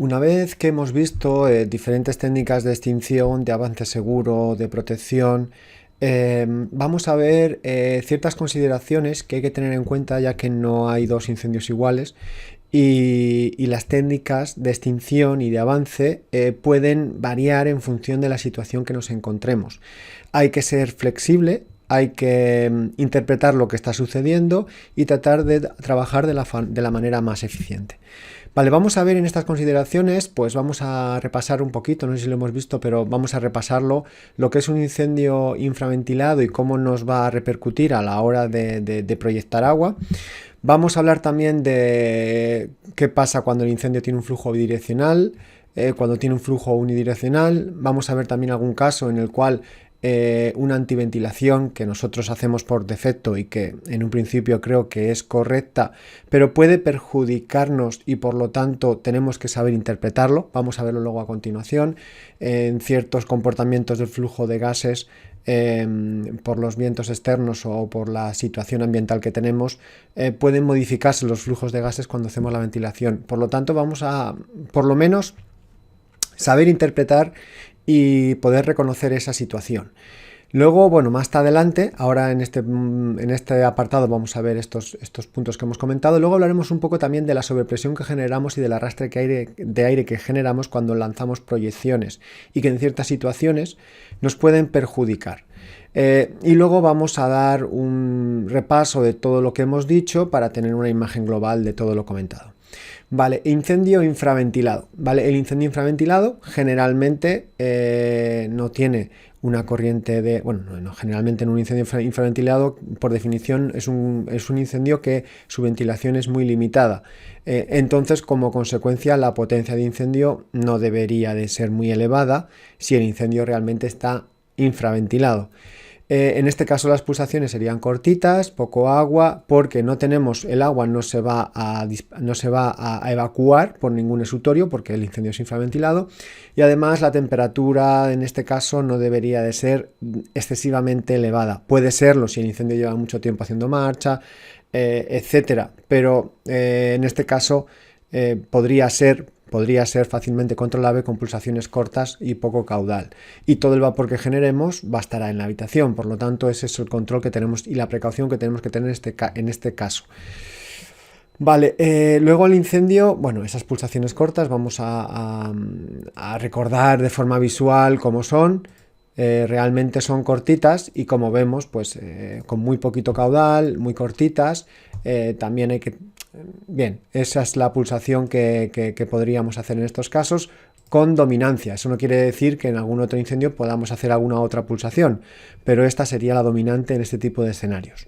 Una vez que hemos visto diferentes técnicas de extinción, de avance seguro, de protección, vamos a ver ciertas consideraciones que hay que tener en cuenta, ya que no hay dos incendios iguales y las técnicas de extinción y de avance pueden variar en función de la situación que nos encontremos. Hay que ser flexible, hay que interpretar lo que está sucediendo y tratar de trabajar de la manera más eficiente. Vale, vamos a ver en estas consideraciones, pues vamos a repasar un poquito, no sé si lo hemos visto, pero vamos a repasarlo, lo que es un incendio infraventilado y cómo nos va a repercutir a la hora de proyectar agua. Vamos a hablar también de qué pasa cuando el incendio tiene un flujo bidireccional, cuando tiene un flujo unidireccional. Vamos a ver también algún caso en el cual una antiventilación que nosotros hacemos por defecto y que en un principio creo que es correcta, pero puede perjudicarnos y por lo tanto tenemos que saber interpretarlo. Vamos a verlo luego a continuación. En ciertos comportamientos del flujo de gases por los vientos externos o por la situación ambiental que tenemos, pueden modificarse los flujos de gases cuando hacemos la ventilación. Por lo tanto, vamos a, por lo menos, saber interpretar y poder reconocer esa situación. Luego, bueno, más adelante, ahora en este apartado vamos a ver estos puntos que hemos comentado. Luego hablaremos un poco también de la sobrepresión que generamos y del arrastre de aire que generamos cuando lanzamos proyecciones y que en ciertas situaciones nos pueden perjudicar. Y luego vamos a dar un repaso de todo lo que hemos dicho para tener una imagen global de todo lo comentado. Vale, incendio infraventilado. Vale, el incendio infraventilado generalmente no tiene una corriente de... Bueno, no, generalmente en un incendio infraventilado, por definición, es un incendio que su ventilación es muy limitada. Entonces, como consecuencia, la potencia de incendio no debería de ser muy elevada si el incendio realmente está infraventilado. En este caso las pulsaciones serían cortitas, poco agua, porque no tenemos, el agua no se va a evacuar por ningún exutorio porque el incendio es infraventilado, y además la temperatura en este caso no debería de ser excesivamente elevada. Puede serlo si el incendio lleva mucho tiempo haciendo marcha, etcétera, pero en este caso podría ser fácilmente controlable con pulsaciones cortas y poco caudal. Y todo el vapor que generemos bastará en la habitación. Por lo tanto, ese es el control que tenemos y la precaución que tenemos que tener en este caso. Vale, luego el incendio, bueno, esas pulsaciones cortas vamos a recordar de forma visual cómo son. Realmente son cortitas y como vemos, pues con muy poquito caudal, muy cortitas. También hay que... Bien, esa es la pulsación que podríamos hacer en estos casos con dominancia. Eso no quiere decir que en algún otro incendio podamos hacer alguna otra pulsación, pero esta sería la dominante en este tipo de escenarios.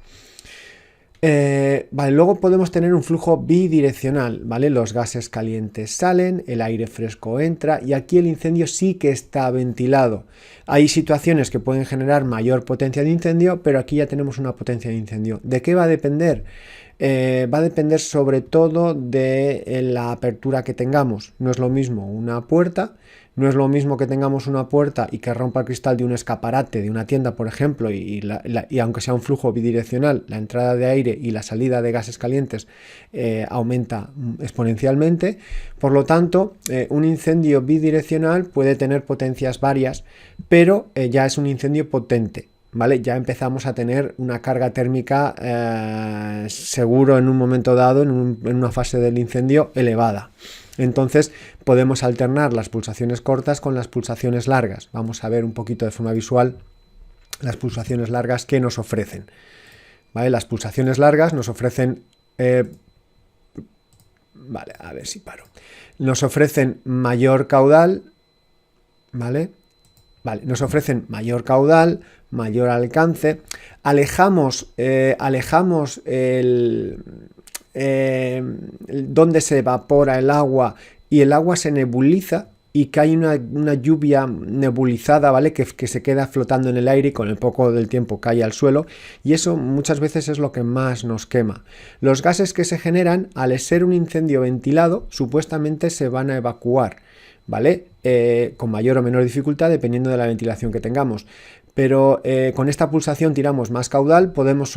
Vale, luego podemos tener un flujo bidireccional, ¿vale? Los gases calientes salen, el aire fresco entra y aquí el incendio sí que está ventilado. Hay situaciones que pueden generar mayor potencia de incendio, pero aquí ya tenemos una potencia de incendio. ¿De qué va a depender? Va a depender sobre todo de la apertura que tengamos. No es lo mismo una puerta, no es lo mismo que tengamos una puerta y que rompa el cristal de un escaparate de una tienda, por ejemplo, y aunque sea un flujo bidireccional, la entrada de aire y la salida de gases calientes aumenta exponencialmente. Por lo tanto, un incendio bidireccional puede tener potencias varias, pero ya es un incendio potente. ¿Vale? Ya empezamos a tener una carga térmica seguro en un momento dado, en una fase del incendio elevada. Entonces podemos alternar las pulsaciones cortas con las pulsaciones largas. Vamos a ver un poquito de forma visual las pulsaciones largas que nos ofrecen. ¿Vale? Las pulsaciones largas nos ofrecen... vale, a ver si paro. Nos ofrecen mayor caudal, ¿vale? Vale, nos ofrecen mayor caudal, mayor alcance, alejamos donde se evapora el agua y el agua se nebuliza y cae una lluvia nebulizada, ¿vale? Que se queda flotando en el aire y con el poco del tiempo cae al suelo, y eso muchas veces es lo que más nos quema. Los gases que se generan al ser un incendio ventilado supuestamente se van a evacuar, ¿vale? Con mayor o menor dificultad dependiendo de la ventilación que tengamos. Pero con esta pulsación tiramos más caudal, podemos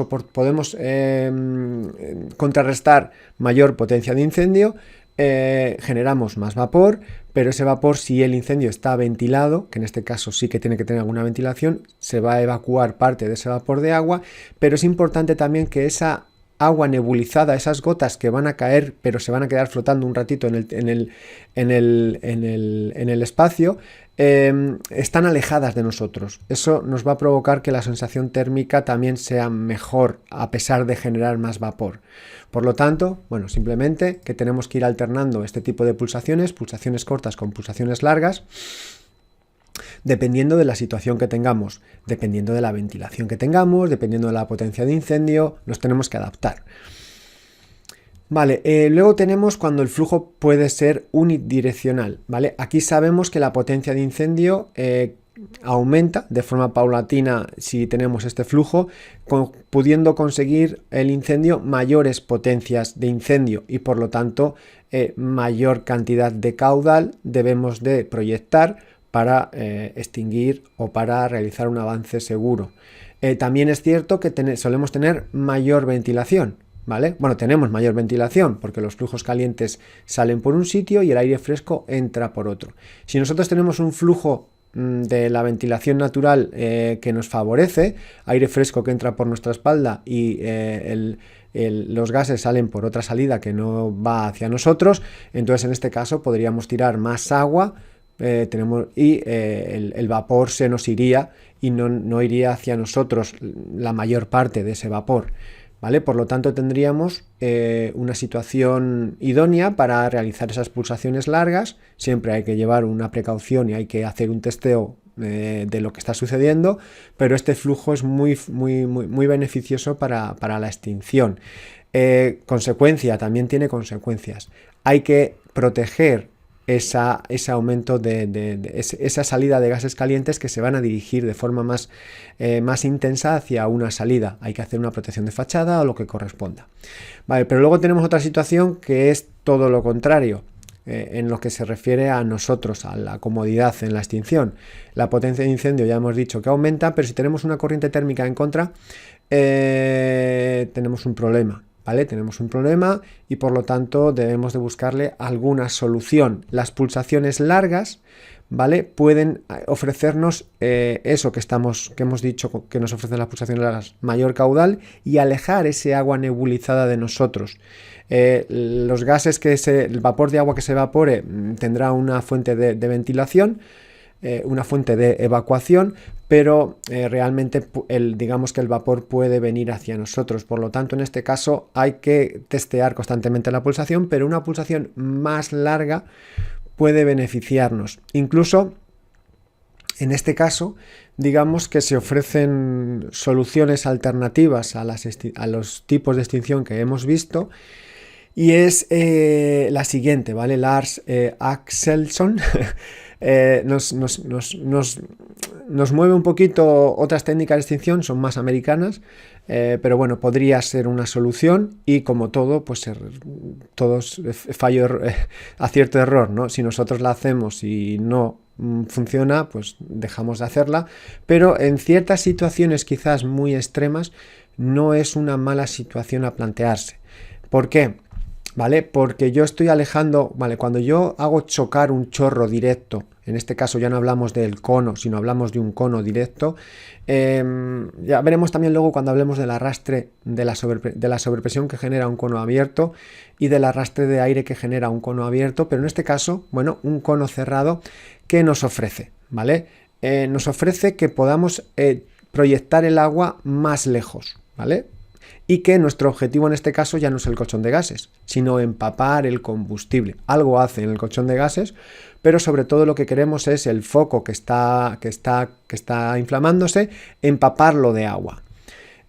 contrarrestar mayor potencia de incendio, generamos más vapor, pero ese vapor, si el incendio está ventilado, que en este caso sí que tiene que tener alguna ventilación, se va a evacuar parte de ese vapor de agua, pero es importante también que esa agua nebulizada, esas gotas que van a caer, pero se van a quedar flotando un ratito en el espacio, están alejadas de nosotros. Eso nos va a provocar que la sensación térmica también sea mejor, a pesar de generar más vapor. Por lo tanto, bueno, simplemente que tenemos que ir alternando este tipo de pulsaciones cortas con pulsaciones largas, dependiendo de la situación que tengamos, dependiendo de la ventilación que tengamos, dependiendo de la potencia de incendio, nos tenemos que adaptar. Vale, luego tenemos cuando el flujo puede ser unidireccional, ¿vale? Aquí sabemos que la potencia de incendio aumenta de forma paulatina si tenemos este flujo, pudiendo conseguir el incendio mayores potencias de incendio y por lo tanto mayor cantidad de caudal debemos de proyectar para extinguir o para realizar un avance seguro. También es cierto que solemos tener mayor ventilación, ¿vale? Bueno, tenemos mayor ventilación porque los flujos calientes salen por un sitio y el aire fresco entra por otro. Si nosotros tenemos un flujo de la ventilación natural que nos favorece, aire fresco que entra por nuestra espalda y los gases salen por otra salida que no va hacia nosotros, entonces en este caso podríamos tirar más agua el vapor se nos iría y no iría hacia nosotros la mayor parte de ese vapor, ¿vale? Por lo tanto tendríamos una situación idónea para realizar esas pulsaciones largas. Siempre hay que llevar una precaución y hay que hacer un testeo de lo que está sucediendo, pero este flujo es muy beneficioso para la extinción. También tiene consecuencias. Hay que proteger ese aumento esa salida de gases calientes que se van a dirigir de forma más intensa hacia una salida. Hay que hacer una protección de fachada o lo que corresponda. Vale, pero luego tenemos otra situación que es todo lo contrario. En lo que se refiere a nosotros, a la comodidad en la extinción. La potencia de incendio ya hemos dicho que aumenta, pero si tenemos una corriente térmica en contra, tenemos un problema. ¿Vale? Tenemos un problema y por lo tanto debemos de buscarle alguna solución. Las pulsaciones largas, ¿vale? Pueden ofrecernos eso que hemos dicho que nos ofrecen las pulsaciones largas, mayor caudal y alejar ese agua nebulizada de nosotros. Los gases el vapor de agua que se evapore tendrá una fuente de ventilación, una fuente de evacuación, pero realmente digamos que el vapor puede venir hacia nosotros. Por lo tanto, en este caso hay que testear constantemente la pulsación, pero una pulsación más larga puede beneficiarnos. Incluso en este caso, digamos que se ofrecen soluciones alternativas a los tipos de extinción que hemos visto. Y es la siguiente, ¿vale? Lars Axelsson nos mueve un poquito otras técnicas de extinción, son más americanas, pero bueno, podría ser una solución y como todo, pues todos acierto error, ¿no? Si nosotros la hacemos y no funciona, pues dejamos de hacerla, pero en ciertas situaciones quizás muy extremas no es una mala situación a plantearse. ¿Por qué? ¿Vale? Porque yo estoy alejando, ¿vale? Cuando yo hago chocar un chorro directo, en este caso ya no hablamos del cono, sino hablamos de un cono directo, ya veremos también luego cuando hablemos del arrastre, de la sobrepresión que genera un cono abierto y del arrastre de aire que genera un cono abierto, pero en este caso, bueno, un cono cerrado, ¿qué nos ofrece? ¿Vale? Nos ofrece que podamos proyectar el agua más lejos, ¿vale? Y que nuestro objetivo en este caso ya no es el colchón de gases, sino empapar el combustible. Algo hace en el colchón de gases, pero sobre todo lo que queremos es el foco que está inflamándose, empaparlo de agua.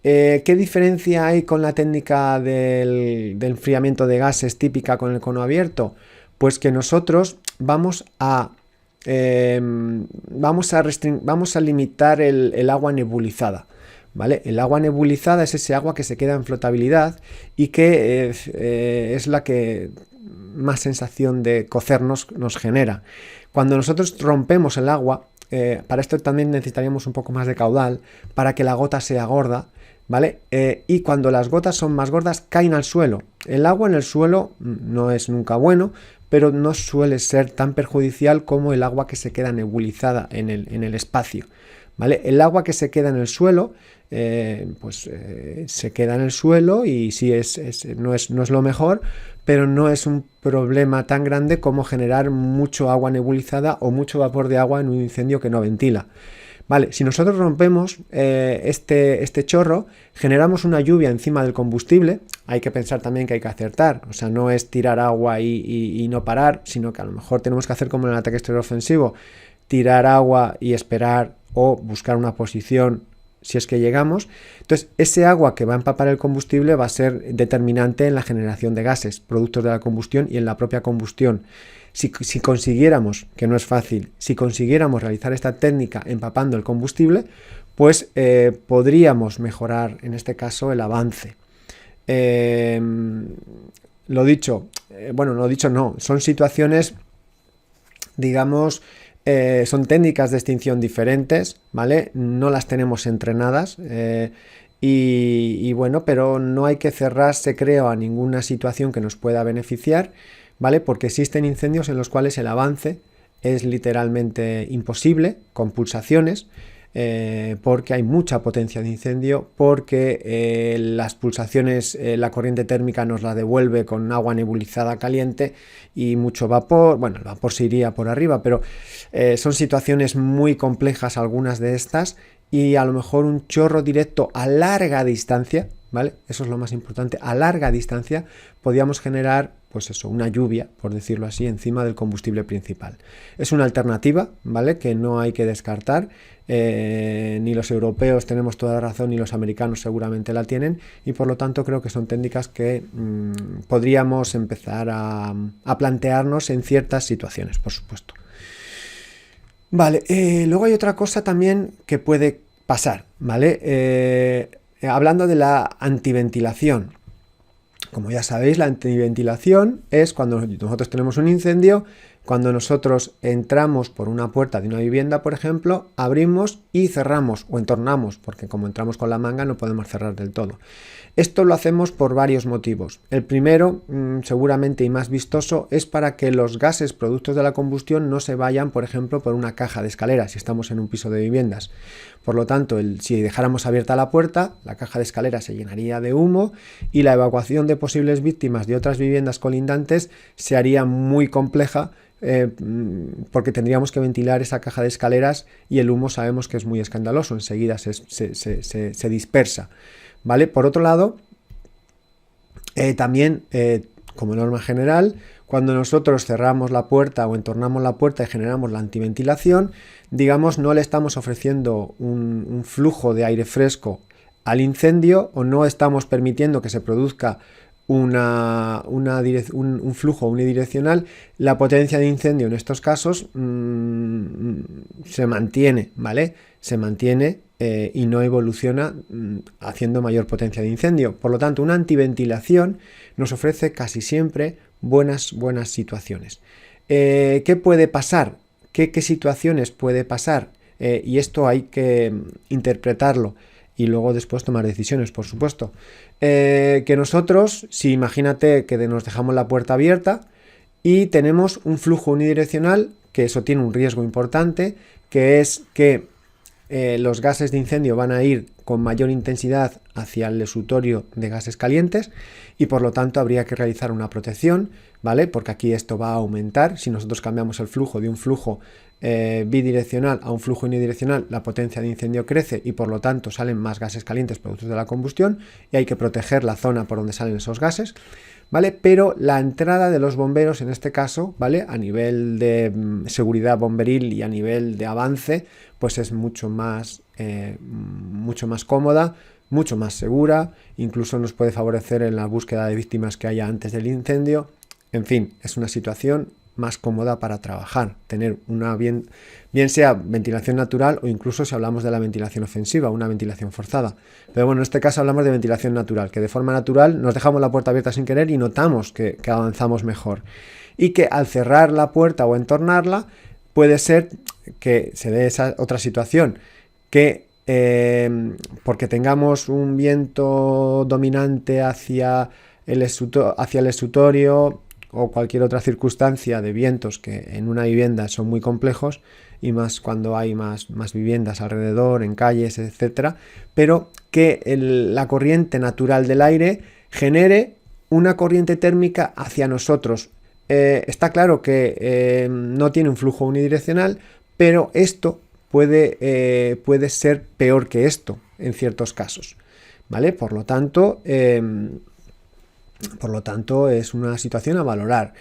¿Qué diferencia hay con la técnica del enfriamiento de gases típica con el cono abierto? Pues que nosotros vamos a limitar el agua nebulizada. ¿Vale? El agua nebulizada es ese agua que se queda en flotabilidad y que es la que más sensación de cocernos nos genera. Cuando nosotros rompemos el agua, para esto también necesitaríamos un poco más de caudal para que la gota sea gorda, ¿vale? Y cuando las gotas son más gordas caen al suelo. El agua en el suelo no es nunca bueno, pero no suele ser tan perjudicial como el agua que se queda nebulizada en el espacio, ¿vale? El agua que se queda en el suelo, se queda en el suelo y sí no es lo mejor, pero no es un problema tan grande como generar mucho agua nebulizada o mucho vapor de agua en un incendio que no ventila. Vale, si nosotros rompemos este chorro, generamos una lluvia encima del combustible. Hay que pensar también que hay que acertar, o sea, no es tirar agua y no parar, sino que a lo mejor tenemos que hacer como en el ataque exterior ofensivo, tirar agua y esperar o buscar una posición si es que llegamos. Entonces, ese agua que va a empapar el combustible va a ser determinante en la generación de gases, productos de la combustión y en la propia combustión. Si consiguiéramos, que no es fácil, si consiguiéramos realizar esta técnica empapando el combustible, pues podríamos mejorar en este caso el avance. Lo dicho, no, son situaciones, digamos, son técnicas de extinción diferentes, ¿vale? No las tenemos entrenadas y bueno, pero no hay que cerrarse, creo, a ninguna situación que nos pueda beneficiar, ¿vale? Porque existen incendios en los cuales el avance es literalmente imposible, con pulsaciones, porque hay mucha potencia de incendio, porque las pulsaciones, la corriente térmica nos la devuelve con agua nebulizada caliente y mucho vapor. Bueno, el vapor se iría por arriba, pero son situaciones muy complejas algunas de estas, y a lo mejor un chorro directo a larga distancia, ¿vale? Eso es lo más importante, a larga distancia podíamos generar, pues eso, una lluvia, por decirlo así, encima del combustible principal. Es una alternativa, ¿vale? Que no hay que descartar. Ni los europeos tenemos toda la razón, ni los americanos seguramente la tienen, y por lo tanto creo que son técnicas que podríamos empezar a plantearnos en ciertas situaciones, por supuesto. Vale, luego hay otra cosa también que puede pasar, ¿vale? Hablando de la antiventilación. Como ya sabéis, la antiventilación es cuando nosotros tenemos un incendio, cuando nosotros entramos por una puerta de una vivienda, por ejemplo, abrimos y cerramos o entornamos, porque como entramos con la manga no podemos cerrar del todo. Esto lo hacemos por varios motivos. El primero, seguramente y más vistoso, es para que los gases productos de la combustión no se vayan, por ejemplo, por una caja de escaleras, si estamos en un piso de viviendas. Por lo tanto, si dejáramos abierta la puerta, la caja de escaleras se llenaría de humo y la evacuación de posibles víctimas de otras viviendas colindantes se haría muy compleja, porque tendríamos que ventilar esa caja de escaleras y el humo sabemos que es muy escandaloso, enseguida se dispersa. ¿Vale? Por otro lado, también, como norma general, cuando nosotros cerramos la puerta o entornamos la puerta y generamos la antiventilación, digamos, no le estamos ofreciendo un flujo de aire fresco al incendio, o no estamos permitiendo que se produzca un flujo unidireccional. La potencia de incendio en estos casos se mantiene, ¿vale? Se mantiene y no evoluciona haciendo mayor potencia de incendio. Por lo tanto, una antiventilación nos ofrece casi siempre buenas situaciones. ¿Qué puede pasar? ¿Qué situaciones puede pasar? Y esto hay que interpretarlo y luego después tomar decisiones, por supuesto. Que nosotros, si imagínate que nos dejamos la puerta abierta y tenemos un flujo unidireccional, que eso tiene un riesgo importante, que es que los gases de incendio van a ir con mayor intensidad hacia el lesutorio de gases calientes y por lo tanto habría que realizar una protección, ¿vale? Porque aquí esto va a aumentar. Si nosotros cambiamos el flujo de un flujo bidireccional a un flujo unidireccional, la potencia de incendio crece y por lo tanto salen más gases calientes productos de la combustión y hay que proteger la zona por donde salen esos gases, ¿vale? Pero la entrada de los bomberos en este caso, ¿vale? A nivel de seguridad bomberil y a nivel de avance, pues es mucho más cómoda, mucho más segura, incluso nos puede favorecer en la búsqueda de víctimas que haya antes del incendio. En fin, es una situación más cómoda para trabajar, tener una bien sea ventilación natural o incluso si hablamos de la ventilación ofensiva, una ventilación forzada. Pero bueno, en este caso hablamos de ventilación natural, que de forma natural nos dejamos la puerta abierta sin querer y notamos que avanzamos mejor. Y que al cerrar la puerta o entornarla, puede ser que se dé esa otra situación, que porque tengamos un viento dominante hacia hacia el exutorio o cualquier otra circunstancia de vientos que en una vivienda son muy complejos, y más cuando hay más viviendas alrededor, en calles, etcétera, pero que la corriente natural del aire genere una corriente térmica hacia nosotros. Está claro que no tiene un flujo unidireccional, pero esto puede ser peor que esto en ciertos casos, ¿vale? Por lo tanto, es una situación a valorar.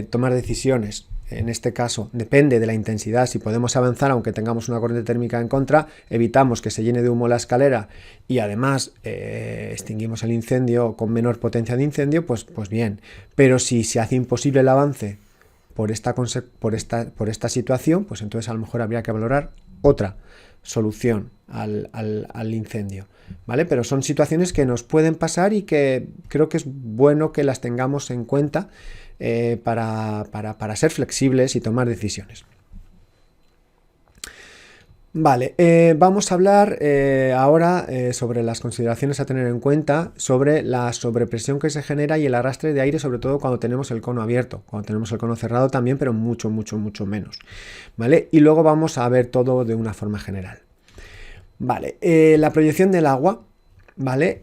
Tomar decisiones. En este caso depende de la intensidad. Si podemos avanzar aunque tengamos una corriente térmica en contra, evitamos que se llene de humo la escalera y además extinguimos el incendio con menor potencia de incendio, pues bien. Pero si se hace imposible el avance por esta situación, pues entonces a lo mejor habría que valorar otra solución al incendio, ¿vale? Pero son situaciones que nos pueden pasar y que creo que es bueno que las tengamos en cuenta para ser flexibles y tomar decisiones. Vale, vamos a hablar ahora sobre las consideraciones a tener en cuenta sobre la sobrepresión que se genera y el arrastre de aire, sobre todo cuando tenemos el cono abierto. Cuando tenemos el cono cerrado también, pero mucho menos, ¿vale? Y luego vamos a ver todo de una forma general. Vale, la proyección del agua, ¿vale?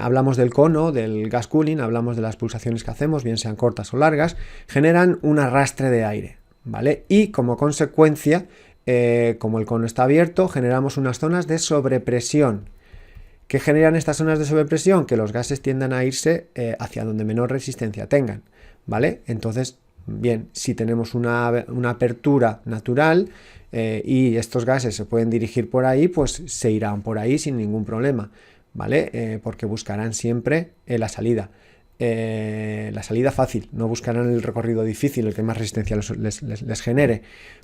Hablamos del cono, del gas cooling, hablamos de las pulsaciones que hacemos, bien sean cortas o largas, generan un arrastre de aire, ¿vale? Y como consecuencia, como el cono está abierto, generamos unas zonas de sobrepresión. ¿Qué generan estas zonas de sobrepresión? Que los gases tiendan a irse hacia donde menor resistencia tengan, ¿vale? Entonces, bien, si tenemos una apertura natural y estos gases se pueden dirigir por ahí, pues se irán por ahí sin ningún problema, ¿vale? Porque buscarán siempre la salida fácil, no buscarán el recorrido difícil, el que más resistencia les genere,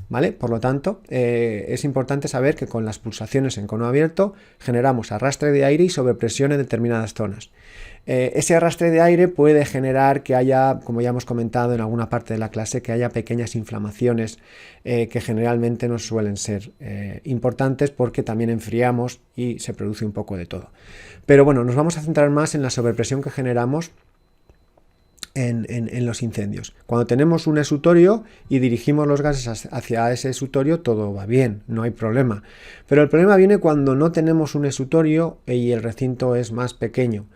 ¿vale? Por lo tanto, es importante saber que con las pulsaciones en cono abierto generamos arrastre de aire y sobrepresión en determinadas zonas. Ese arrastre de aire puede generar que haya, como ya hemos comentado en alguna parte de la clase, que haya pequeñas inflamaciones que generalmente no suelen ser importantes porque también enfriamos y se produce un poco de todo. Pero bueno, nos vamos a centrar más en la sobrepresión que generamos en los incendios. Cuando tenemos un exutorio y dirigimos los gases hacia ese exutorio, todo va bien, no hay problema. Pero el problema viene cuando no tenemos un exutorio y el recinto es más pequeño.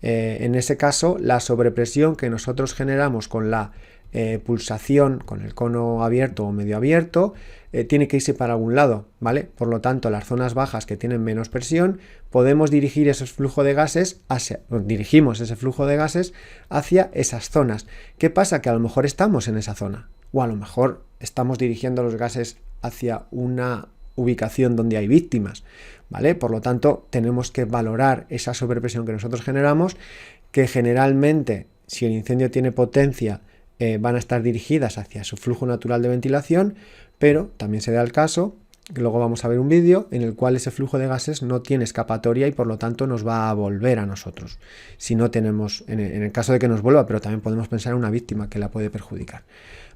En ese caso, la sobrepresión que nosotros generamos con la pulsación, con el cono abierto o medio abierto, tiene que irse para algún lado, ¿vale? Por lo tanto, las zonas bajas que tienen menos presión, podemos dirigir dirigimos ese flujo de gases hacia esas zonas. ¿Qué pasa? Que a lo mejor estamos en esa zona, o a lo mejor estamos dirigiendo los gases hacia una ubicación donde hay víctimas, ¿vale? Por lo tanto, tenemos que valorar esa sobrepresión que nosotros generamos, que generalmente, si el incendio tiene potencia, van a estar dirigidas hacia su flujo natural de ventilación, pero también se da el caso, que luego vamos a ver un vídeo, en el cual ese flujo de gases no tiene escapatoria y por lo tanto nos va a volver a nosotros, si no tenemos, en el caso de que nos vuelva, pero también podemos pensar en una víctima que la puede perjudicar,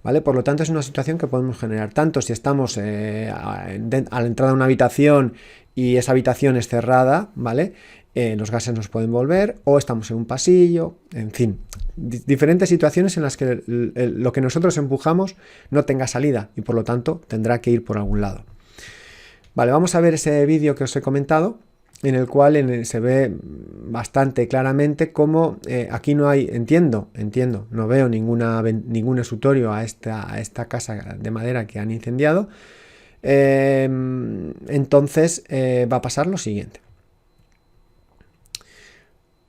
¿vale? Por lo tanto, es una situación que podemos generar tanto si estamos a la entrada de una habitación y esa habitación es cerrada, ¿vale? Los gases nos pueden volver, o estamos en un pasillo, en fin, diferentes situaciones en las que lo que nosotros empujamos no tenga salida y por lo tanto tendrá que ir por algún lado. Vale, vamos a ver ese vídeo que os he comentado, en el cual se ve bastante claramente cómo aquí no hay, entiendo, no veo ningún exutorio a esta casa de madera que han incendiado. Entonces va a pasar lo siguiente.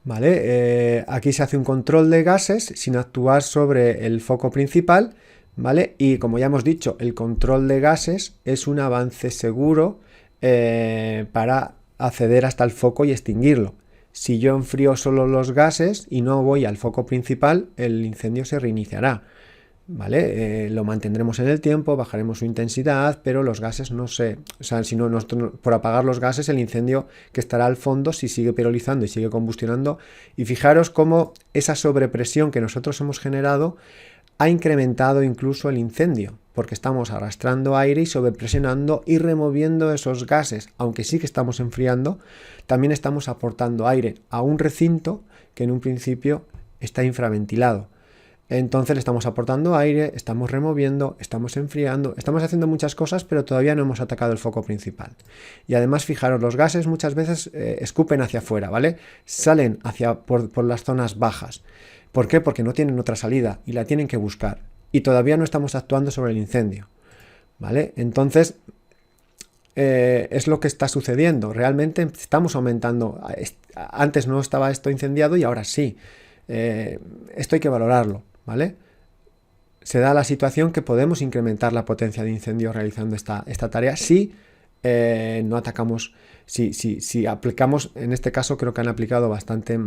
¿Vale? Aquí se hace un control de gases sin actuar sobre el foco principal, ¿vale? Y como ya hemos dicho, el control de gases es un avance seguro para acceder hasta el foco y extinguirlo. Si yo enfrío solo los gases y no voy al foco principal, el incendio se reiniciará, ¿vale? Lo mantendremos en el tiempo, bajaremos su intensidad, pero los gases por apagar los gases, el incendio que estará al fondo, si sigue pirolizando y sigue combustionando, y fijaros cómo esa sobrepresión que nosotros hemos generado ha incrementado incluso el incendio, porque estamos arrastrando aire y sobrepresionando y removiendo esos gases. Aunque sí que estamos enfriando, también estamos aportando aire a un recinto que en un principio está infraventilado. Entonces le estamos aportando aire, estamos removiendo, estamos enfriando, estamos haciendo muchas cosas, pero todavía no hemos atacado el foco principal. Y además, fijaros, los gases muchas veces escupen hacia afuera, ¿vale? Salen por las zonas bajas. ¿Por qué? Porque no tienen otra salida y la tienen que buscar. Y todavía no estamos actuando sobre el incendio, ¿vale? Entonces, es lo que está sucediendo. Realmente estamos aumentando. Antes no estaba esto incendiado y ahora sí. Esto hay que valorarlo, ¿vale? Se da la situación que podemos incrementar la potencia de incendio realizando esta tarea si no atacamos, si aplicamos, en este caso creo que han aplicado bastante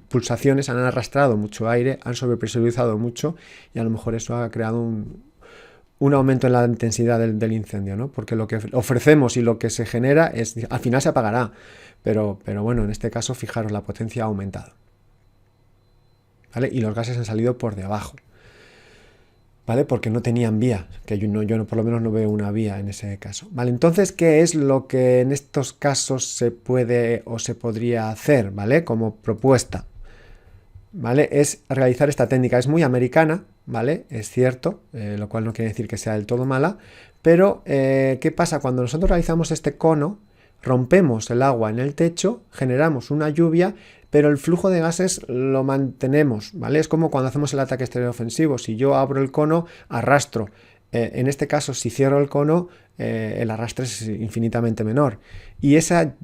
pulsaciones, han arrastrado mucho aire, han sobrepresurizado mucho y a lo mejor eso ha creado un aumento en la intensidad del incendio, ¿no? Porque lo que ofrecemos y lo que se genera al final se apagará, pero bueno, en este caso fijaros, la potencia ha aumentado, ¿vale? Y los gases han salido por debajo, ¿vale? Porque no tenían vía, que yo por lo menos no veo una vía en ese caso, ¿vale? Entonces, ¿qué es lo que en estos casos se puede o se podría hacer, ¿vale? Como propuesta, ¿vale? Es realizar esta técnica. Es muy americana, ¿vale? Es cierto, lo cual no quiere decir que sea del todo mala, pero ¿qué pasa? Cuando nosotros realizamos este cono, rompemos el agua en el techo, generamos una lluvia, pero el flujo de gases lo mantenemos, ¿vale? Es como cuando hacemos el ataque exterior ofensivo. Si yo abro el cono, arrastro. En este caso, si cierro el cono, el arrastre es infinitamente menor. Y esa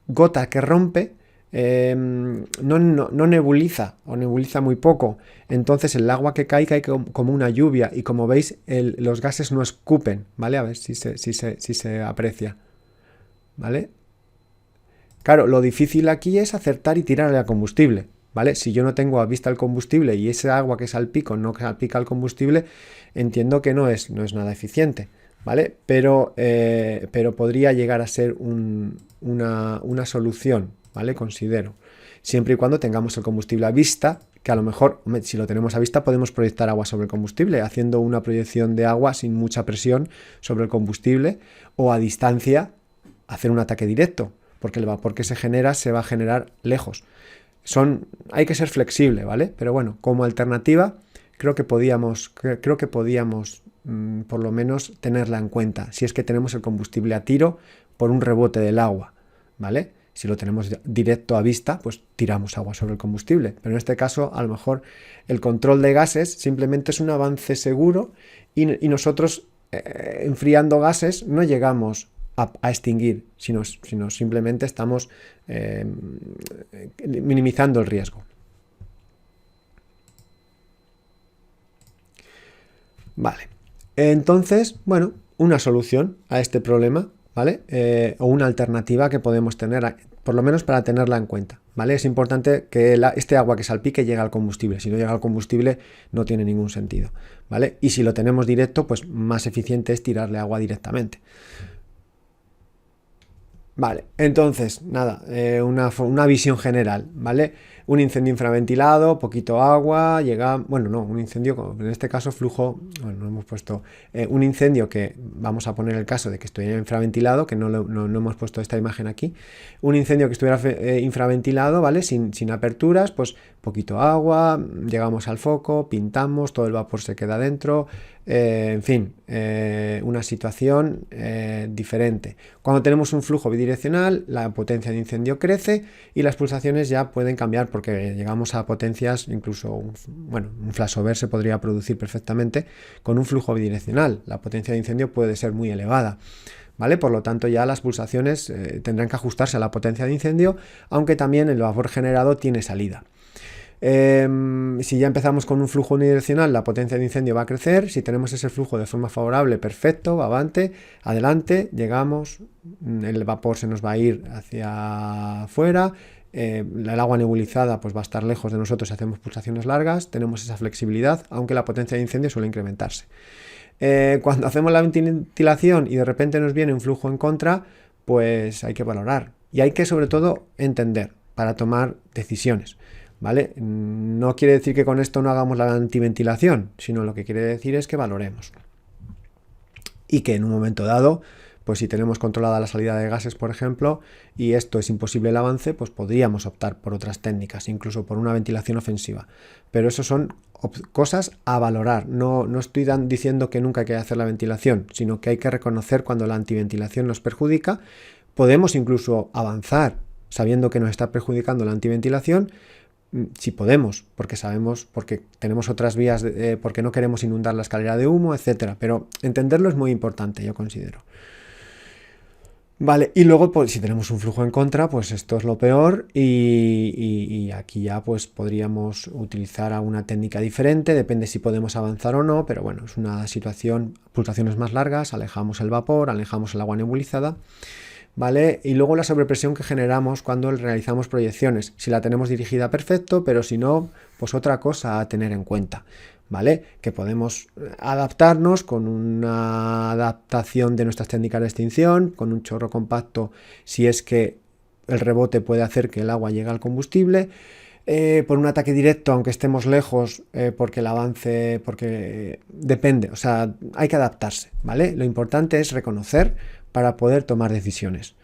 gota que rompe no nebuliza o nebuliza muy poco. Entonces el agua que cae como una lluvia y como veis los gases no escupen, ¿vale? A ver si se aprecia, ¿vale? Claro, lo difícil aquí es acertar y tirarle a combustible, ¿vale? Si yo no tengo a vista el combustible y ese agua que salpico no salpica el combustible, entiendo que no es nada eficiente, ¿vale? Pero podría llegar a ser una solución, ¿vale? Considero. Siempre y cuando tengamos el combustible a vista, que a lo mejor, si lo tenemos a vista, podemos proyectar agua sobre el combustible, haciendo una proyección de agua sin mucha presión sobre el combustible, o a distancia hacer un ataque directo, porque el vapor que se genera se va a generar lejos. Hay que ser flexible, ¿vale? Pero bueno, como alternativa, creo que podíamos por lo menos tenerla en cuenta, si es que tenemos el combustible a tiro por un rebote del agua, ¿vale? Si lo tenemos directo a vista, pues tiramos agua sobre el combustible. Pero en este caso, a lo mejor el control de gases simplemente es un avance seguro y nosotros, enfriando gases, no llegamos a extinguir, sino simplemente estamos minimizando el riesgo. Vale, entonces, bueno, una solución a este problema, ¿vale? O una alternativa que podemos tener, por lo menos para tenerla en cuenta, ¿vale? Es importante que este agua que salpique llegue al combustible. Si no llega al combustible, no tiene ningún sentido, ¿vale? Y si lo tenemos directo, pues más eficiente es tirarle agua directamente. Vale, entonces, nada, una visión general, ¿vale? Un incendio infraventilado, poquito agua, un incendio, en este caso flujo, bueno, no hemos puesto, un incendio que, vamos a poner el caso de que estuviera infraventilado, que no hemos puesto esta imagen aquí, un incendio que estuviera infraventilado, ¿vale? Sin aperturas, pues poquito agua, llegamos al foco, pintamos, todo el vapor se queda dentro, en fin, una situación diferente. Cuando tenemos un flujo bidireccional, la potencia de incendio crece y las pulsaciones ya pueden cambiar porque llegamos a potencias, incluso un flashover se podría producir perfectamente con un flujo bidireccional. La potencia de incendio puede ser muy elevada, ¿vale? Por lo tanto, ya las pulsaciones tendrán que ajustarse a la potencia de incendio, aunque también el vapor generado tiene salida. Si ya empezamos con un flujo unidireccional, la potencia de incendio va a crecer. Si tenemos ese flujo de forma favorable, perfecto, adelante, llegamos, el vapor se nos va a ir hacia afuera, el agua nebulizada pues va a estar lejos de nosotros si hacemos pulsaciones largas, tenemos esa flexibilidad, aunque la potencia de incendio suele incrementarse. Cuando hacemos la ventilación y de repente nos viene un flujo en contra, pues hay que valorar y hay que sobre todo entender para tomar decisiones, ¿vale? No quiere decir que con esto no hagamos la antiventilación, sino lo que quiere decir es que valoremos. y que en un momento dado, pues si tenemos controlada la salida de gases, por ejemplo, y esto es imposible el avance, pues podríamos optar por otras técnicas, incluso por una ventilación ofensiva. Pero eso son cosas a valorar. No estoy diciendo que nunca hay que hacer la ventilación, sino que hay que reconocer cuando la antiventilación nos perjudica. Podemos incluso avanzar sabiendo que nos está perjudicando la antiventilación, si podemos, porque sabemos, porque tenemos otras vías, porque no queremos inundar la escalera de humo, etcétera. Pero entenderlo es muy importante, yo considero. Vale, y luego pues, si tenemos un flujo en contra, pues esto es lo peor y aquí ya pues podríamos utilizar alguna técnica diferente, depende si podemos avanzar o no, pero bueno, es una situación, pulsaciones más largas, alejamos el vapor, alejamos el agua nebulizada, ¿vale? Y luego la sobrepresión que generamos cuando realizamos proyecciones, si la tenemos dirigida perfecto, pero si no, pues otra cosa a tener en cuenta. ¿Vale? Que podemos adaptarnos con una adaptación de nuestras técnicas de extinción, con un chorro compacto si es que el rebote puede hacer que el agua llegue al combustible, por un ataque directo aunque estemos lejos, porque el avance, porque depende, o sea, hay que adaptarse, ¿vale? Lo importante es reconocer para poder tomar decisiones.